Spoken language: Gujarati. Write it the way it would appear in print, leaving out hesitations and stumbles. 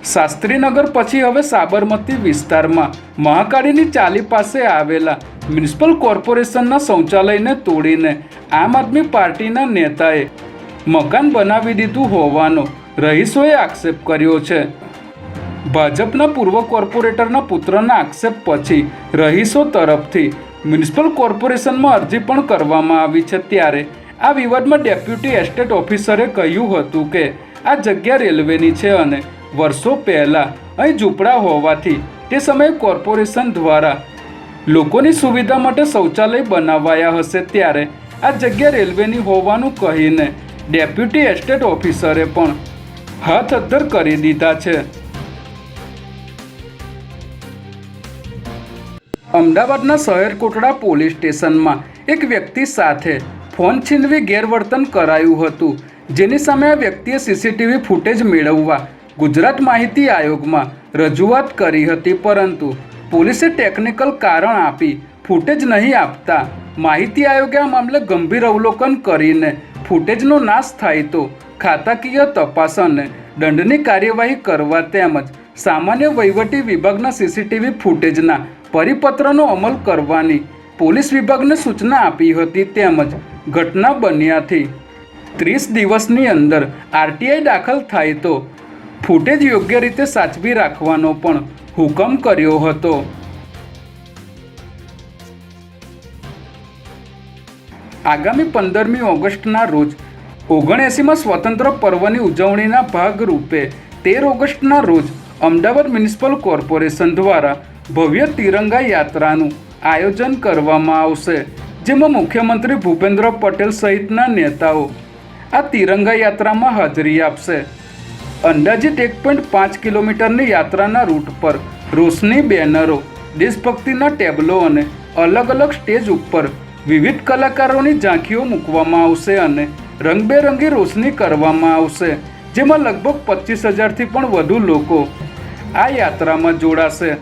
શાસ્ત્રીનગર પછી હવે સાબરમતી વિસ્તારમાં મહાકાળીની ચાલી પાસે આવેલા મ્યુનિસિપલ કોર્પોરેશનના શૌચાલયને તોડીને આમ આદમી પાર્ટીના નેતાએ મકાન બનાવી દીધું હોવાનો રહીશોએ આક્ષેપ કર્યો છે। ભાજપના પૂર્વ કોર્પોરેટરના પુત્રના આક્ષેપ પછી રહીશો તરફથી મ્યુનિસિપલ કોર્પોરેશનમાં અરજી પણ કરવામાં આવી છે। ત્યારે આ વિવાદમાં ડેપ્યુટી એસ્ટેટ ઓફિસરે કહ્યું હતું કે આ જગ્યા રેલવેની છે અને વર્ષો પહેલાં અહીં ઝૂંપડા હોવાથી તે સમયે કોર્પોરેશન દ્વારા લોકોની સુવિધા માટે શૌચાલય બનાવાયા હશે। ત્યારે આ જગ્યા રેલવેની હોવાનું કહીને ડેપ્યુટી એસ્ટેટ ઓફિસરે પણ હાથ અદ્ધર કરી દીધા છે। અમદાવાદના શહેર કોટડા પોલીસ સ્ટેશનમાં એક વ્યક્તિ સાથે ફોન છીનવી ગેરવર્તન કરાયું હતું, જેની સામે આ વ્યક્તિએ સીસીટીવી ફૂટેજ મેળવવા ગુજરાત માહિતી આયોગમાં રજૂઆત કરી હતી, પરંતુ પોલીસે ટેકનિકલ કારણ આપી ફૂટેજ નહીં આપતા માહિતી આયોગે આ મામલે ગંભીર અવલોકન કરીને ફૂટેજનો નાશ થાય તો ખાતાકીય તપાસ અને દંડની કાર્યવાહી કરવા તેમજ સામાન્ય વહીવટી વિભાગના સીસીટીવી ફૂટેજના પરિપત્રનો અમલ કરવાની પોલીસ વિભાગને સૂચના આપી હતી। તેમજ ઘટના બન્યાથી 30 દિવસની અંદર આરટીઆઈ દાખલ થાય તો ફૂટેજ યોગ્ય રીતે સાચવી રાખવાનો પણ હુકમ કર્યો હતો। આગામી 15મી ઓગસ્ટના રોજ 79માં સ્વતંત્ર પર્વની ઉજવણીના ભાગરૂપે 13 ઓગસ્ટના રોજ અમદાવાદ મ્યુનિસિપલ કોર્પોરેશન દ્વારા ભવ્ય તિરંગા યાત્રાનું આયોજન કરવામાં આવશે, જેમાં મુખ્યમંત્રી ભૂપેન્દ્ર પટેલ સહિતના નેતાઓ આ તિરંગા યાત્રામાં હાજરી આપશે। અંદાજિત 1.5 કિલોમીટરની યાત્રાના રૂટ પર રોશની બેનરો, દેશભક્તિના ટેબલો અને અલગ અલગ સ્ટેજ ઉપર વિવિધ કલાકારોની ઝાંખીઓ મૂકવામાં આવશે અને રંગબેરંગી રોશની કરવામાં આવશે, જેમાં લગભગ 25,000થી પણ વધુ લોકો આ યાત્રામાં જોડાશે।